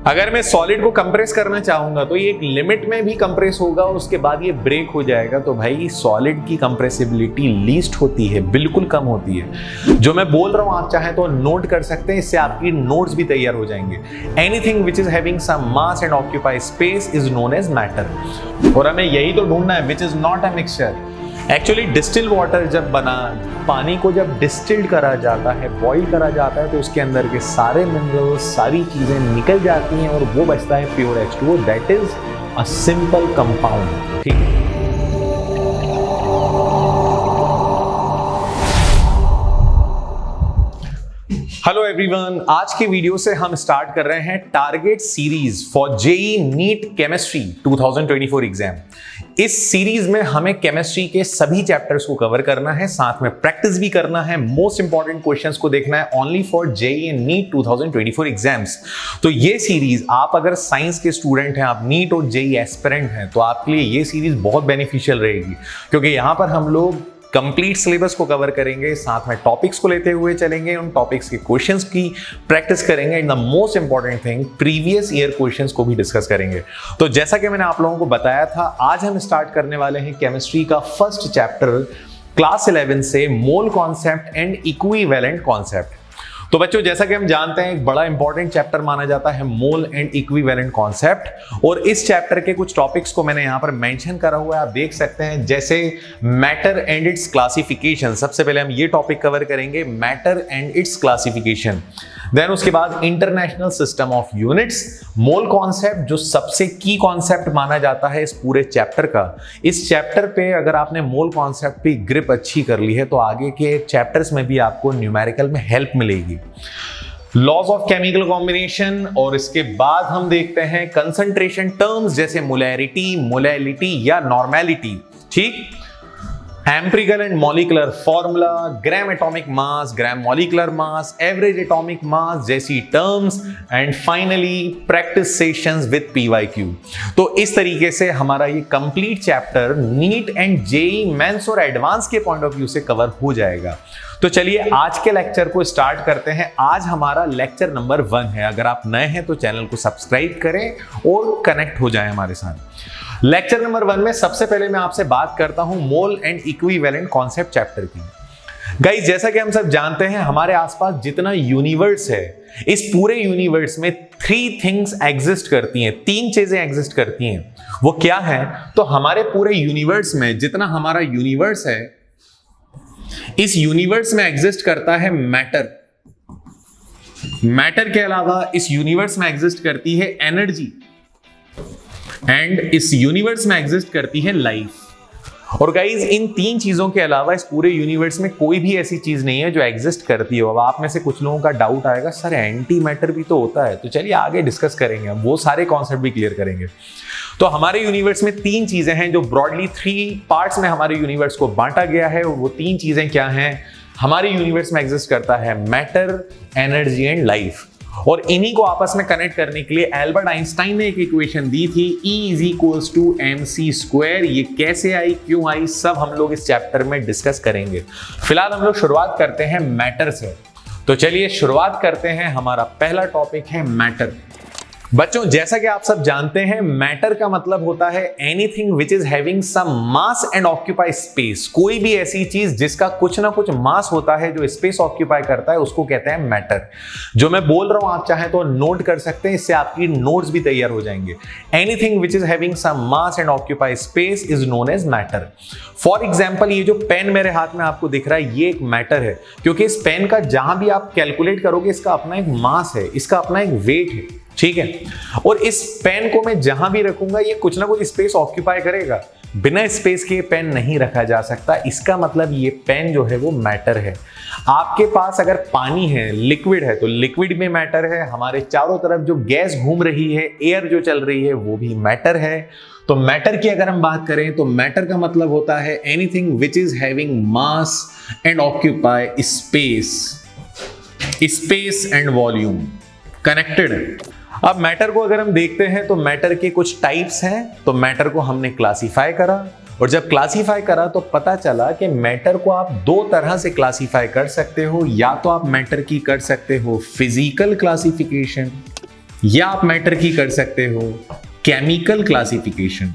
अगर मैं सॉलिड को कंप्रेस करना चाहूंगा तो ये एक लिमिट में भी कंप्रेस होगा और उसके बाद ये ब्रेक हो जाएगा। तो भाई सॉलिड की कंप्रेसिबिलिटी लीस्ट होती है, बिल्कुल कम होती है। जो मैं बोल रहा हूं आप चाहें तो नोट कर सकते हैं, इससे आपकी नोट्स भी तैयार हो जाएंगे। Anything which is having some mass and occupy space is known as matter. और हमें यही तो ढूंढना है, which is not a mixture. Actually distil water जब बना, पानी को जब डिस्टिल्ड करा जाता है, बॉईल करा जाता है, तो उसके अंदर के सारे मिनरल्स, सारी चीजें निकल जाती हैं और वो बचता है pure H2O। That is a simple compound. ठीक है। हेलो एवरीवन, आज के वीडियो से हम स्टार्ट कर रहे हैं target series for JEE NEET chemistry 2024 exam. इस सीरीज में हमें केमिस्ट्री के सभी चैप्टर्स को कवर करना है, साथ में प्रैक्टिस भी करना है, मोस्ट इंपॉर्टेंट क्वेश्चंस को देखना है only for JEE NEET 2024 exams. तो ये सीरीज आप अगर साइंस के स्टूडेंट हैं, आप नीट और जेईई एस्पिरेंट हैं, तो आपके लिए ये सीरीज बहुत बेनिफिशियल रहेगी, क्योंकि यहां पर हम लोग कंप्लीट सिलेबस को कवर करेंगे, साथ में टॉपिक्स को लेते हुए चलेंगे, उन टॉपिक्स के क्वेश्चंस की प्रैक्टिस करेंगे and the most important thing previous year questions को भी डिस्कस करेंगे। तो जैसा कि मैंने आप लोगों को बताया था, आज हम स्टार्ट करने वाले हैं केमिस्ट्री का फर्स्ट चैप्टर क्लास 11 से, mole concept and equivalent concept. तो बच्चों, जैसा कि हम जानते हैं, एक बड़ा इंपॉर्टेंट चैप्टर माना जाता है मोल एंड इक्विवेलेंट कॉन्सेप्ट, और इस चैप्टर के कुछ टॉपिक्स को मैंने यहां पर मेंशन करा हुआ है, आप देख सकते हैं, जैसे मैटर एंड इट्स क्लासिफिकेशन। सबसे पहले हम ये टॉपिक कवर करेंगे, matter and its classification. Then उसके बाद international system of units, mole concept जो सबसे की कॉन्सेप्ट माना जाता है इस पूरे चैप्टर का। इस चैप्टर पे अगर आपने मोल कॉन्सेप्ट पे ग्रिप अच्छी कर ली है तो आगे के चैप्टर्स में भी आपको न्यूमेरिकल में हेल्प मिलेगी। लॉज ऑफ केमिकल कॉम्बिनेशन, और इसके बाद हम देखते हैं कंसंट्रेशन टर्म्स जैसे मोलैरिटी, मोलैलिटी या नॉर्मेलिटी। ठीक, empirical and molecular formula, gram atomic mass, gram molecular mass, average atomic mass जैसी terms, and finally practice sessions with PYQ। तो इस तरीके से हमारा ये complete chapter NEET and JEE mains और एडवांस के पॉइंट ऑफ व्यू से कवर हो जाएगा। तो चलिए आज के लेक्चर को स्टार्ट करते हैं। आज हमारा लेक्चर नंबर 1 है। अगर आप नए हैं तो चैनल को सब्सक्राइब करें और कनेक्ट हो जाएं हमारे साथ। लेक्चर नंबर 1 में सबसे पहले मैं आपसे बात करता हूं mole and equivalent concept chapter की। गाइस, जैसा कि हम सब जानते हैं, हमारे आसपास जितना यूनिवर्स है, इस पूरे यूनिवर्स में 3 थिंग्स एग्जिस्ट करती हैं, 3 चीजें एग्जिस्ट करती हैं। वो क्या है? तो हमारे पूरे यूनिवर्स में, जितना हमारा यूनिवर्स है, इस यूनिवर्स में एग्जिस्ट करता है मैटर। मैटर के अलावा इस यूनिवर्स में एग्जिस्ट करती है एनर्जी, एंड इस यूनिवर्स में एग्जिस्ट करती है लाइफ। और गाइज, इन 3 चीजों के अलावा इस पूरे यूनिवर्स में कोई भी ऐसी चीज नहीं है जो एग्जिस्ट करती हो। अब आप में से कुछ लोगों का डाउट आएगा, सर एंटी मैटर भी तो होता है। तो चलिए आगे डिस्कस करेंगे, हम वो सारे कॉन्सेप्ट भी क्लियर करेंगे। तो हमारे यूनिवर्स में 3 चीजें हैं जो ब्रॉडली 3 पार्ट्स में हमारे यूनिवर्स को बांटा गया है। वो 3 चीजें क्या हैं? हमारे यूनिवर्स में एग्जिस्ट करता है मैटर, एनर्जी एंड लाइफ। और इन्हीं को आपस में कनेक्ट करने के लिए एल्बर्ट आइंस्टाइन ने एक इक्वेशन दी थी, E = mc²। ये कैसे आई, क्यों आई, सब हम लोग इस चैप्टर में डिस्कस करेंगे। फिलहाल हम लोग शुरुआत करते हैं मैटर से। तो चलिए शुरुआत करते हैं। हमारा पहला टॉपिक है मैटर। बच्चों, जैसा कि आप सब जानते हैं, मैटर का मतलब होता है anything which is having some mass and occupy space. कोई भी ऐसी चीज जिसका कुछ ना कुछ मास होता है, जो स्पेस ऑक्यूपाई करता है, उसको कहते हैं मैटर। जो मैं बोल रहा हूं आप चाहें तो नोट कर सकते हैं, इससे आपकी नोट्स भी तैयार हो जाएंगे। Anything which is having some mass and occupy space is known as matter. For example, ये जो पेन मेरे हाथ में आपको दिख रहा है, ये एक मैटर है, क्योंकि इस पेन का जहां भी आप कैलकुलेट करोगे, इसका अपना एक मास है, इसका अपना एक वेट है। ठीक है, और इस पेन को मैं जहां भी रखूंगा, ये कुछ ना कुछ स्पेस ऑक्यूपाई करेगा। बिना स्पेस के पेन नहीं रखा जा सकता। इसका मतलब ये पेन जो है वो मैटर है। आपके पास अगर पानी है, लिक्विड है, तो लिक्विड में मैटर है। हमारे चारों तरफ जो गैस घूम रही है, एयर जो चल रही है, वो भी मैटर है। तो मैटर की अगर हम बात करें तो मैटर का मतलब होता है anything which is having mass and occupy space, space and volume connected है। अब मैटर को अगर हम देखते हैं तो मैटर के कुछ टाइप्स हैं। तो मैटर को हमने क्लासिफाई करा, और जब क्लासिफाई करा तो पता चला कि मैटर को आप 2 तरह से क्लासिफाई कर सकते हो। या तो आप मैटर की कर सकते हो फिजिकल क्लासिफिकेशन, या आप मैटर की कर सकते हो केमिकल क्लासिफिकेशन।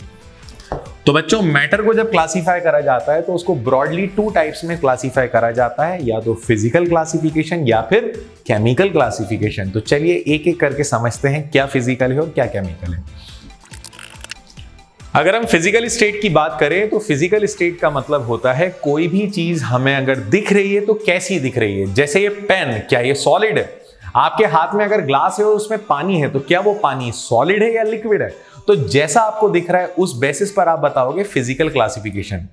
तो बच्चों मैटर को जब क्लासिफाई करा जाता है तो उसको ब्रॉडली 2 टाइप्स में क्लासिफाई करा जाता है, या तो फिजिकल क्लासिफिकेशन या फिर केमिकल क्लासिफिकेशन। तो चलिए एक एक करके समझते हैं क्या फिजिकल है और क्या केमिकल है। अगर हम फिजिकल स्टेट की बात करें तो फिजिकल स्टेट का मतलब होता है कोई भी चीज हमें अगर दिख रही है तो कैसी दिख रही है। जैसे ये पेन, क्या ये सॉलिड है? आपके हाथ में अगर ग्लास है और उसमें पानी है तो क्या वो पानी सॉलिड है या लिक्विड है? तो जैसा आपको दिख रहा है उस बेसिस पर आप बताओगे फिजिकल क्लासिफिकेशन।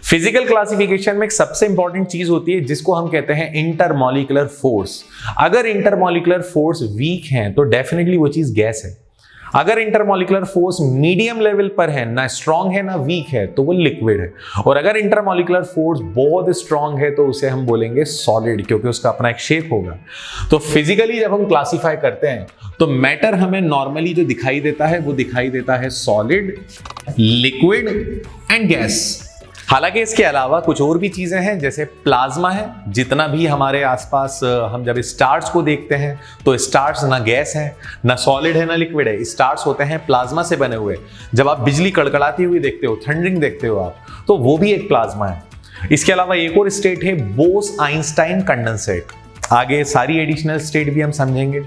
फिजिकल क्लासिफिकेशन में एक सबसे इंपॉर्टेंट चीज होती है जिसको हम कहते हैं इंटरमॉलिक्यूलर फोर्स। अगर इंटरमॉलिक्यूलर फोर्स वीक है तो डेफिनेटली वो चीज गैस है। अगर इंटरमॉलिक्यूलर फोर्स मीडियम लेवल पर है, ना स्ट्रांग है ना वीक है, तो वो लिक्विड है। और अगर इंटरमॉलिक्यूलर फोर्स बहुत स्ट्रांग है तो उसे हम बोलेंगे सॉलिड, क्योंकि उसका अपना एक शेप होगा। तो फिजिकली जब हम क्लासिफाई करते हैं तो मैटर हमें नॉर्मली जो दिखाई देता है वो दिखाई देता है सॉलिड, लिक्विड एंड गैस। हालांकि इसके अलावा कुछ और भी चीजें हैं, जैसे प्लाज्मा है। जितना भी हमारे आसपास हम जब स्टार्स को देखते हैं तो स्टार्स ना गैस है, ना सॉलिड है, ना लिक्विड है। स्टार्स होते हैं प्लाज्मा से बने हुए। जब आप बिजली कड़कड़ाती हुई देखते हो, थंडरिंग देखते हो आप, तो वो भी एक प्लाज्मा है। इसके अलावा एक और स्टेट है बोस-आइंस्टाइन कंडेंसेट। आगे सारी एडिशनल स्टेट भी हम समझेंगे।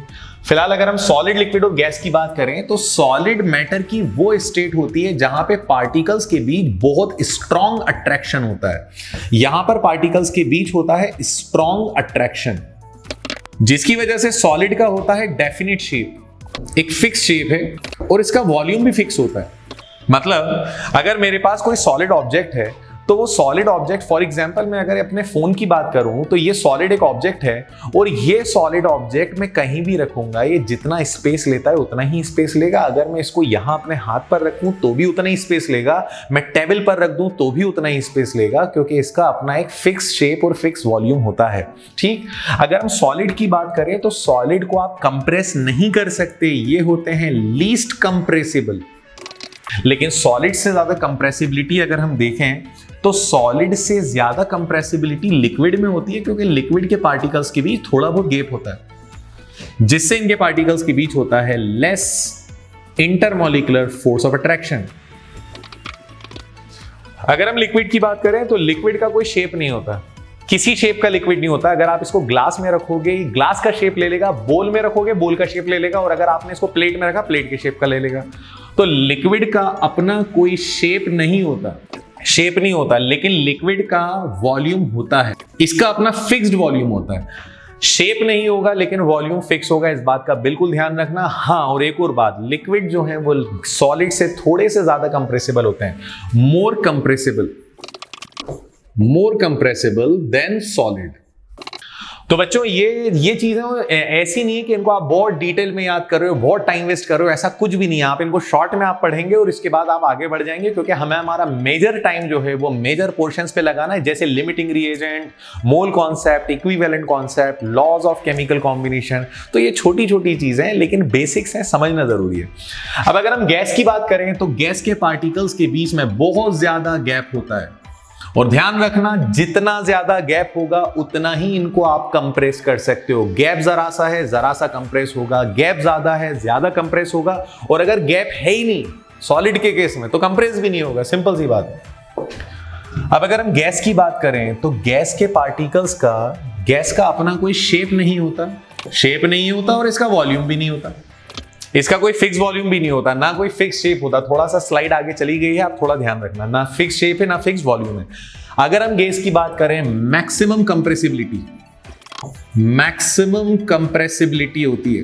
फिलहाल अगर हम सॉलिड, लिक्विड और गैस की बात करें तो सॉलिड मैटर की वो स्टेट होती है जहां पे पार्टिकल्स के बीच बहुत स्ट्रॉन्ग अट्रैक्शन होता है। यहां पर पार्टिकल्स के बीच होता है स्ट्रॉन्ग अट्रैक्शन, जिसकी वजह से सॉलिड का होता है डेफिनिट शेप, एक फिक्स शेप है और इसका वॉल्यूम भी फिक्स होता है। मतलब अगर मेरे पास कोई सॉलिड ऑब्जेक्ट है तो वो सॉलिड ऑब्जेक्ट, फॉर एग्जांपल मैं अगर अपने फोन की बात करूं तो ये सॉलिड एक ऑब्जेक्ट है और ये सॉलिड ऑब्जेक्ट मैं कहीं भी रखूंगा, ये जितना स्पेस लेता है उतना ही स्पेस लेगा। अगर मैं इसको यहां अपने हाथ पर रखूं तो भी उतना ही स्पेस लेगा, मैं टेबल पर रख दूं तो भी उतना ही स्पेस लेगा, क्योंकि इसका अपना एक फिक्स शेप और फिक्स वॉल्यूम होता है। ठीक, अगर हम सॉलिड की बात करें तो सॉलिड को आप कंप्रेस नहीं कर सकते, ये होते हैं लीस्ट कंप्रेसिबल। लेकिन सॉलिड से ज्यादा कंप्रेसिबिलिटी अगर हम देखें तो सॉलिड से ज्यादा कंप्रेसिबिलिटी लिक्विड में होती है, क्योंकि लिक्विड के पार्टिकल्स के बीच थोड़ा बहुत गैप होता है, जिससे इनके पार्टिकल्स के बीच होता है less intermolecular force of attraction. अगर हम लिक्विड की बात करें तो लिक्विड का कोई शेप नहीं होता, किसी शेप का लिक्विड नहीं होता। अगर आप इसको ग्लास में रखोगे ग्लास का शेप ले लेगा, बोल में रखोगे बोल का शेप ले लेगा, और अगर आपने इसको प्लेट में रखा प्लेट के शेप का ले लेगा। तो लिक्विड का अपना कोई शेप नहीं होता, शेप नहीं होता, लेकिन लिक्विड का वॉल्यूम होता है, इसका अपना फिक्स्ड वॉल्यूम होता है। शेप नहीं होगा लेकिन वॉल्यूम फिक्स होगा, इस बात का बिल्कुल ध्यान रखना। हाँ, और एक और बात, लिक्विड जो है वो सॉलिड से थोड़े से ज्यादा कंप्रेसिबल होते हैं, मोर कंप्रेसिबल देन सॉलिड। तो बच्चों ये चीजें ऐसी नहीं है कि इनको आप बहुत डिटेल में याद कर रहे हो, बहुत टाइम वेस्ट कर रहे हो, ऐसा कुछ भी नहीं है। आप इनको शॉर्ट में आप पढ़ेंगे और इसके बाद आप आगे बढ़ जाएंगे, क्योंकि हमें हमारा मेजर टाइम जो है वो मेजर पोर्शंस पे लगाना है, जैसे limiting reagent, mole concept, equivalent concept, laws of chemical combination. तो ये छोटी छोटी चीजें हैं लेकिन बेसिक्स हैं, समझना जरूरी है। अब अगर हम गैस की बात करें तो गैस के पार्टिकल्स के बीच में बहुत ज्यादा गैप होता है, और ध्यान रखना जितना ज्यादा गैप होगा उतना ही इनको आप कंप्रेस कर सकते हो। गैप जरा सा है, जरा सा कंप्रेस होगा, गैप ज्यादा है, ज्यादा कंप्रेस होगा, और अगर गैप है ही नहीं सॉलिड के केस में तो कंप्रेस भी नहीं होगा, सिंपल सी बात है। अब अगर हम गैस की बात करें तो गैस के पार्टिकल्स का, गैस का अपना कोई शेप नहीं होता और इसका वॉल्यूम भी नहीं होता, इसका कोई फिक्स वॉल्यूम भी नहीं होता, ना कोई फिक्स शेप होता। थोड़ा सा स्लाइड आगे चली गई है, आप थोड़ा ध्यान रखना, ना फिक्स शेप है ना फिक्स वॉल्यूम है। अगर हम गैस की बात करें, मैक्सिमम कंप्रेसिबिलिटी होती है,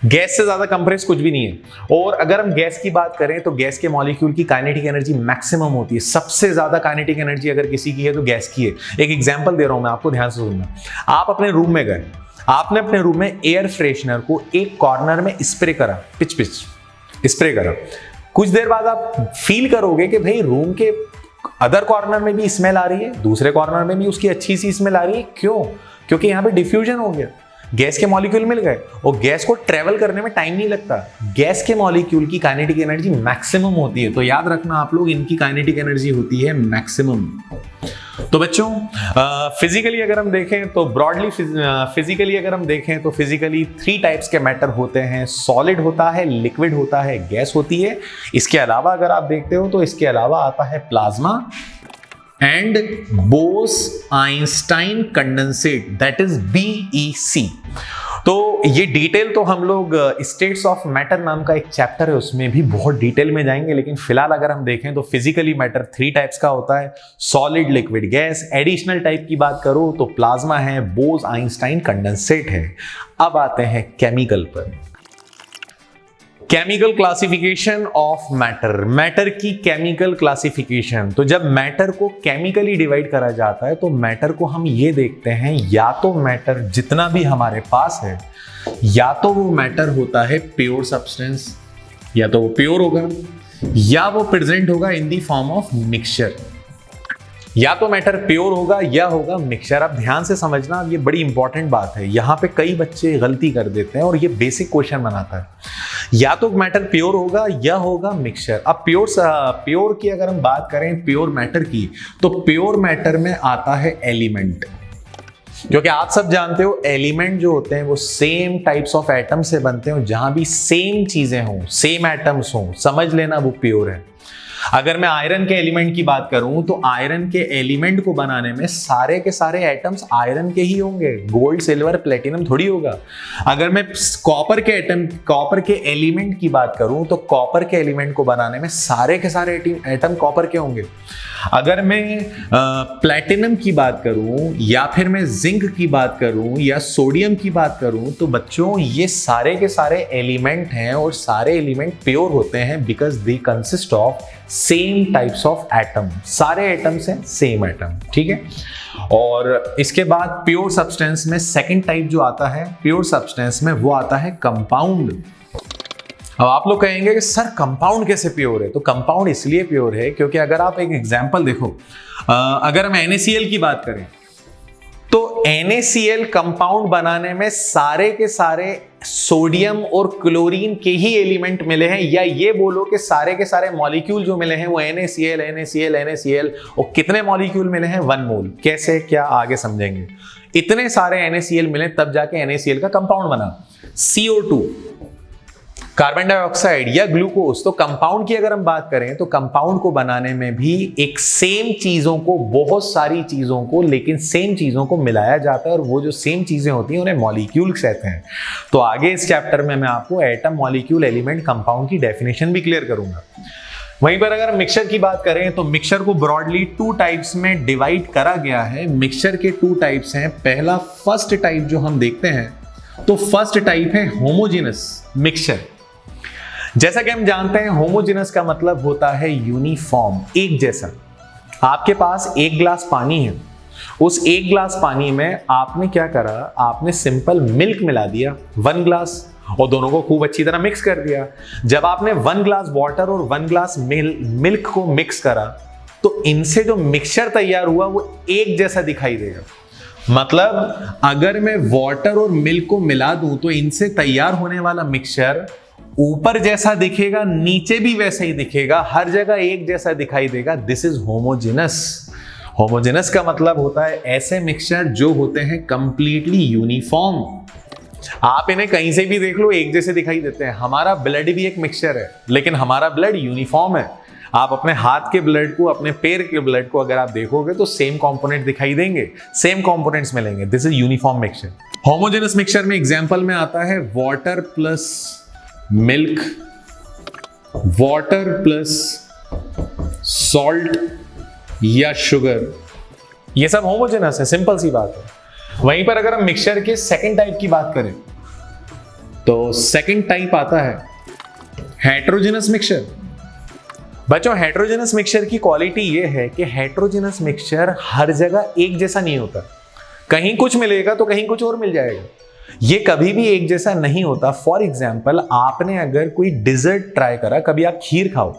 गैस से ज्यादा कंप्रेस कुछ भी नहीं है। और अगर हम गैस की बात करें तो गैस के मॉलिक्यूल की काइनेटिक एनर्जी मैक्सिमम होती है, सबसे ज्यादा काइनेटिक एनर्जी अगर किसी की है तो गैस की है। एक एग्जांपल दे रहा हूं मैं आपको, ध्यान से सुनना। आप अपने रूम में गए, आपने अपने रूम में एयर फ्रेशनर को एक कॉर्नर में स्प्रे करा, पिच स्प्रे करा। कुछ देर बाद आप फील करोगे कि भाई रूम के अदर कॉर्नर में भी स्मेल आ रही है, दूसरे कॉर्नर में भी उसकी अच्छी सी स्मेल आ रही है। क्यों? क्योंकि यहां पे डिफ्यूजन हो गया, गैस के मॉलिक्यूल मिल गए और गैस को ट्रेवल करने में टाइम नहीं लगता। गैस के मॉलिक्यूल की काइनेटिक एनर्जी मैक्सिमम होती है, तो याद रखना आप लोग, इनकी काइनेटिक एनर्जी होती है मैक्सिमम। तो बच्चों फिजिकली अगर हम देखें तो ब्रॉडली फिजिकली अगर हम देखें तो फिजिकली 3 टाइप्स के मैटर होते हैं, सॉलिड होता है, लिक्विड होता है, गैस होती है। इसके अलावा अगर आप देखते हो तो इसके अलावा आता है plasma and Bose Einstein condensate, that is BEC। तो ये डिटेल तो हम लोग स्टेट्स ऑफ मैटर नाम का एक चैप्टर है उसमें भी बहुत डिटेल में जाएंगे, लेकिन फिलहाल अगर हम देखें तो फिजिकली मैटर 3 टाइप्स का होता है, solid, liquid, gas. Additional type की बात करो तो प्लाज्मा है, बोस-आइंस्टाइन कंडेंसेट है। अब आते हैं केमिकल पर। Chemical classification of matter, matter की केमिकल क्लासिफिकेशन। तो जब मैटर को केमिकली डिवाइड करा जाता है तो मैटर को हम ये देखते हैं, या तो मैटर जितना भी हमारे पास है, या तो वो मैटर होता है प्योर सब्सटेंस, या तो वो प्योर होगा, या वो प्रेजेंट होगा इन दी फॉर्म ऑफ मिक्सचर। या तो मैटर प्योर होगा या होगा मिक्सचर। अब ध्यान से समझना, ये बड़ी इंपॉर्टेंट बात है, यहां पे कई बच्चे गलती कर देते हैं और ये बेसिक क्वेश्चन बनाता है। या तो मैटर प्योर होगा या होगा मिक्सचर। अब प्योर की अगर हम बात करें, प्योर मैटर की, तो प्योर मैटर में आता है एलिमेंट, क्योंकि आप सब जानते हो एलिमेंट जो होते हैं वो सेम टाइप्स ऑफ एटम से बनते हैं। जहां भी सेम चीजें हों, सेम एटम्स हों, समझ लेना वो प्योर है। अगर मैं आयरन के एलिमेंट की बात करूं तो आयरन के एलिमेंट को बनाने में सारे के सारे एटम्स आयरन के ही होंगे, गोल्ड, सिल्वर, प्लेटिनम थोड़ी होगा। अगर मैं कॉपर के एलिमेंट की बात करूं तो कॉपर के एलिमेंट को बनाने में सारे के सारे एटम कॉपर के होंगे। अगर मैं प्लेटिनम की बात करूं या फिर मैं जिंक की बात करूं या सोडियम की बात करूं तो बच्चों ये सारे के सारे एलिमेंट हैं और सारे एलिमेंट प्योर होते हैं because they consist of same types of atom. सारे एटम्स हैं सेम एटम, ठीक है। और इसके बाद प्योर सब्सटेंस में सेकंड टाइप जो आता है प्योर सब्सटेंस में, वो आता है कंपाउंड। अब आप लोग कहेंगे कि सर कंपाउंड कैसे प्योर है? तो कंपाउंड इसलिए प्योर है क्योंकि अगर आप एक एग्जांपल देखो, अगर हम NaCl की बात करें तो NaCl कंपाउंड बनाने में सारे के सारे सोडियम और क्लोरीन के ही एलिमेंट मिले हैं, या ये बोलो कि सारे के सारे मॉलिक्यूल जो मिले हैं वो NaCl और कितने मॉलिक्यूल मिले हैं? 1 मोल। कैसे, क्या, आगे समझेंगे। इतने सारे NaCl मिले तब जाके NaCl का कंपाउंड बना। CO2, कार्बन डाइऑक्साइड या ग्लूकोज। तो कंपाउंड की अगर हम बात करें तो कंपाउंड को बनाने में भी एक सेम चीजों को, बहुत सारी चीजों को, लेकिन सेम चीजों को मिलाया जाता है और वो जो सेम चीजें होती हैं उन्हें मॉलिक्यूल्स कहते हैं। तो आगे इस चैप्टर में मैं आपको एटम, मॉलिक्यूल, एलिमेंट, कंपाउंड की डेफिनेशन भी क्लियर करूंगा। वहीं पर अगर मिक्सचर की बात करें तो मिक्सचर को ब्रॉडली 2 टाइप्स में डिवाइड करा गया है। मिक्सचर के 2 टाइप्स हैं। पहला फर्स्ट टाइप जो हम देखते हैं तो फर्स्ट टाइप है होमोजेनस मिक्सचर। जैसा कि हम जानते हैं होमोजेनस का मतलब होता है यूनिफॉर्म, एक जैसा। आपके पास 1 ग्लास पानी है, उस 1 ग्लास पानी में आपने क्या करा, आपने सिंपल मिल्क मिला दिया 1 ग्लास और दोनों को खूब अच्छी तरह मिक्स कर दिया। जब आपने 1 ग्लास वाटर और 1 ग्लास मिल्क को मिक्स करा तो इनसे जो मिक्सचर तैयार हुआ वो एक जैसा दिखाई देगा। मतलब अगर मैं वाटर और मिल्क को मिला दूं तो इनसे तैयार होने वाला मिक्सचर ऊपर जैसा दिखेगा, नीचे भी वैसा ही दिखेगा, हर जगह एक जैसा दिखाई देगा। This is homogeneous. होमोजेनस का मतलब होता है ऐसे मिक्सचर जो होते हैं कंप्लीटली यूनिफॉर्म। आप इन्हें कहीं से भी देख लो, एक जैसे दिखाई देते हैं। हमारा ब्लड भी एक मिक्सचर है, लेकिन हमारा ब्लड यूनिफॉर्म है। आप अपने हाथ के ब्लड को, अपने पैर के ब्लड को अगर आप देखोगे तो सेम कंपोनेंट दिखाई देंगे, सेम कंपोनेंट्स मिलेंगे। This is uniform mixture. Homogeneous mixture में एग्जांपल में आता है water plus milk, water plus salt या शुगर, ये सब होमोजेनस है, सिंपल सी बात है। वहीं पर अगर हम मिक्सचर के सेकंड टाइप की बात करें तो सेकंड टाइप आता है हेटेरोजेनस मिक्सचर। बच्चों हेटेरोजेनस मिक्सचर की क्वालिटी ये है कि हेटेरोजेनस मिक्सचर हर जगह एक जैसा नहीं होता, कहीं कुछ मिलेगा तो कहीं कुछ और मिल जाएगा। ये कभी भी एक जैसा नहीं होता। फॉर एग्जाम्पल, आपने अगर कोई डिजर्ट ट्राई करा, कभी आप खीर खाओ,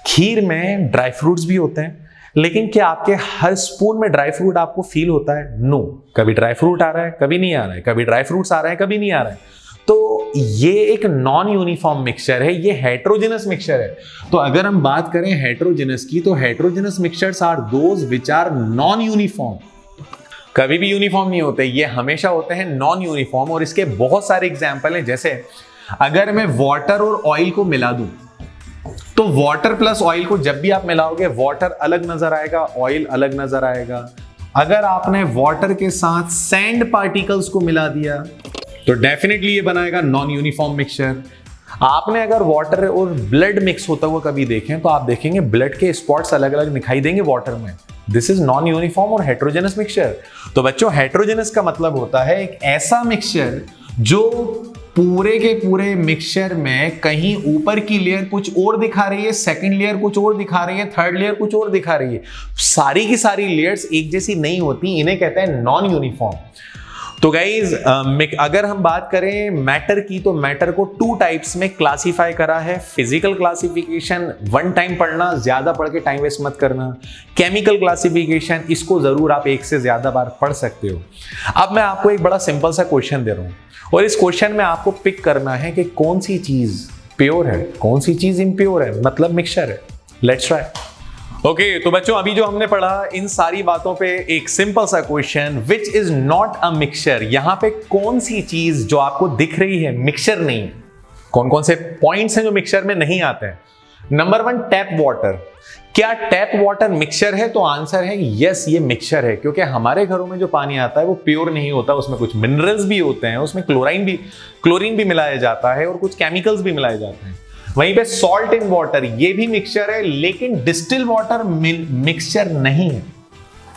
खीर में ड्राई फ्रूट्स भी होते हैं, लेकिन क्या आपके हर स्पून में ड्राई फ्रूट आपको फील होता है? नो। कभी ड्राई फ्रूट आ रहा है, कभी नहीं आ रहा है, कभी ड्राई फ्रूट्स आ रहे हैं, कभी नहीं आ रहा है। तो ये एक नॉन यूनिफॉर्म मिक्सचर है, ये हेट्रोजेनस मिक्सचर है। तो अगर हम बात करें हेट्रोजेनस की, तो heterogenous mixtures are those which are non uniform. कभी भी यूनिफॉर्म नहीं होते, ये हमेशा होते हैं नॉन यूनिफॉर्म। और इसके बहुत सारे एग्जाम्पल हैं, जैसे अगर मैं वाटर और ऑयल को मिला दूं, तो वाटर प्लस ऑयल को जब भी आप मिलाओगे, वाटर अलग नजर आएगा, ऑयल अलग नजर आएगा। अगर आपने वाटर के साथ सैंड पार्टिकल्स को मिला दिया, तो डेफिनेटली ये बनाएगा नॉन यूनिफॉर्म मिक्सचर। आपने अगर वाटर और ब्लड मिक्स होता हुआ कभी देखें, तो आप देखेंगे ब्लड के स्पॉट्स अलग अलग दिखाई देंगे वाटर में। दिस इज नॉन यूनिफॉर्म और हेट्रोजेनस मिक्सचर। तो बच्चों, हेट्रोजेनस का मतलब होता है एक ऐसा मिक्सचर जो पूरे के पूरे मिक्सचर में कहीं ऊपर की लेयर कुछ और दिखा रही है, सेकंड लेयर कुछ और दिखा रही है, थर्ड लेयर कुछ और दिखा रही है। सारी की सारी लेयर्स एक जैसी नहीं होती, इन्हें कहते हैं नॉन यूनिफॉर्म। तो गाइज, अगर हम बात करें मैटर की, तो मैटर को 2 टाइप्स में क्लासिफाई करा है। फिजिकल क्लासिफिकेशन, 1 टाइम पढ़ना, ज्यादा पढ़ के टाइम वेस्ट मत करना। केमिकल क्लासिफिकेशन, इसको जरूर आप 1 से ज्यादा बार पढ़ सकते हो। अब मैं आपको एक बड़ा सिंपल सा क्वेश्चन दे रहा हूं, और इस क्वेश्चन में आपको पिक करना है कि कौन सी चीज प्योर है, कौन सी चीज इम्प्योर है, मतलब मिक्सचर है। Let's try. ओके, तो बच्चों, अभी जो हमने पढ़ा इन सारी बातों पे एक सिंपल सा question, which is not a mixture. यहां पे कौन सी चीज जो आपको दिख रही है मिक्सचर नहीं है? कौन कौन से पॉइंट्स हैं जो मिक्सचर में नहीं आते हैं? Number 1, tap water. क्या टैप वाटर मिक्सचर है? तो आंसर है यस, ये मिक्सचर है, क्योंकि हमारे घरों में जो पानी आता है वो प्योर नहीं होता, उसमें कुछ मिनरल्स भी होते हैं, उसमें क्लोरीन भी मिलाया जाता है और कुछ केमिकल्स भी मिलाए जाते हैं। वहीं पे सॉल्ट इन वाटर, ये भी मिक्सचर है, लेकिन डिस्टिल वाटर मिक्सचर नहीं है।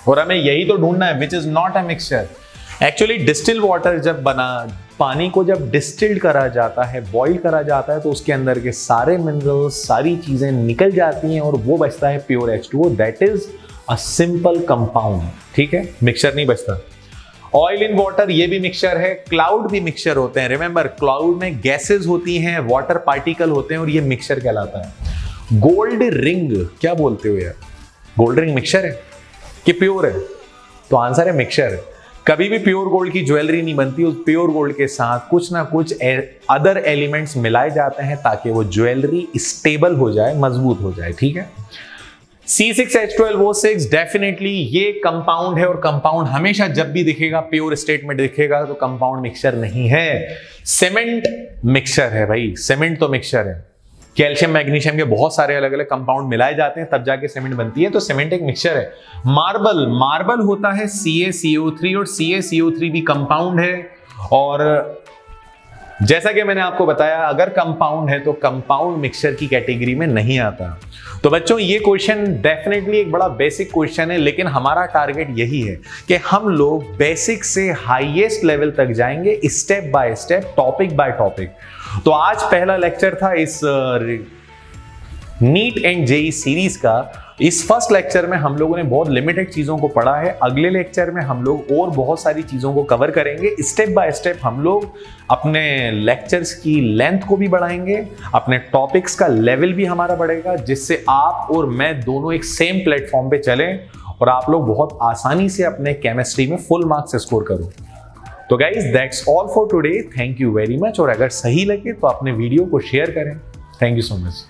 और हमें यही तो ढूंढना है, which is not a mixture. Actually distil water जब बना, पानी को जब डिस्टिल्ड करा जाता है, बॉईल करा जाता है, तो उसके अंदर के सारे मिनरल्स, सारी चीजें निकल जाती हैं और वो बचता है pure H2O। That is a simple compound, ठीक है, मिक्सचर नहीं बचता। ऑयल इन वाटर, ये भी मिक्सचर है। क्लाउड भी मिक्सचर होते हैं। रिमेंबर, क्लाउड में गैसेस होती हैं, वाटर पार्टिकल होते हैं, और ये मिक्सचर कहलाता है। गोल्ड रिंग, क्या बोलते हो यार? गोल्ड रिंग मिक्सचर है कि प्योर है? तो आंसर है मिक्सचर है। कभी भी प्योर गोल्ड की ज्वेलरी नहीं बनती, उस प्योर गोल्ड के साथ कुछ ना कुछ अदर एलिमेंट्स मिलाए जाते हैं ताकि वो ज्वेलरी स्टेबल हो जाए, मजबूत हो जाए, ठीक है। C6H12O6 डेफिनेटली ये कंपाउंड है, और कंपाउंड हमेशा जब भी दिखेगा, प्योर स्टेट में दिखेगा, तो कंपाउंड मिक्सचर नहीं है। सीमेंट मिक्सचर है भाई, सीमेंट तो मिक्सचर है। कैल्शियम मैग्नीशियम के बहुत सारे अलग अलग कंपाउंड मिलाए जाते हैं, तब जाके सीमेंट बनती है, तो सीमेंट एक मिक्सचर है। मार्बल होता है CaCO3, और CaCO3 भी कंपाउंड है। और जैसा कि मैंने आपको बताया, अगर कंपाउंड है तो कंपाउंड मिक्सचर की कैटेगरी में नहीं आता। तो बच्चों, ये क्वेश्चन डेफिनेटली एक बड़ा बेसिक क्वेश्चन है, लेकिन हमारा टारगेट यही है कि हम लोग बेसिक से हाईएस्ट लेवल तक जाएंगे, step by step, topic by topic. तो आज पहला लेक्चर था इस नीट एंड जेई सीरीज का। इस फर्स्ट लेक्चर में हम लोगों ने बहुत लिमिटेड चीजों को पढ़ा है। अगले लेक्चर में हम लोग और बहुत सारी चीजों को कवर करेंगे। स्टेप बाय स्टेप हम लोग अपने लेक्चर्स की लेंथ को भी बढ़ाएंगे, अपने टॉपिक्स का लेवल भी हमारा बढ़ेगा, जिससे आप और मैं दोनों एक सेम प्लेटफॉर्म पे चलें और आप लोग बहुत आसानी से अपने केमिस्ट्री में फुल मार्क्स स्कोर करो। तो guys, that's all for today. Thank you very much. और अगर सही लगे तो अपने वीडियो को शेयर करें। Thank you so much.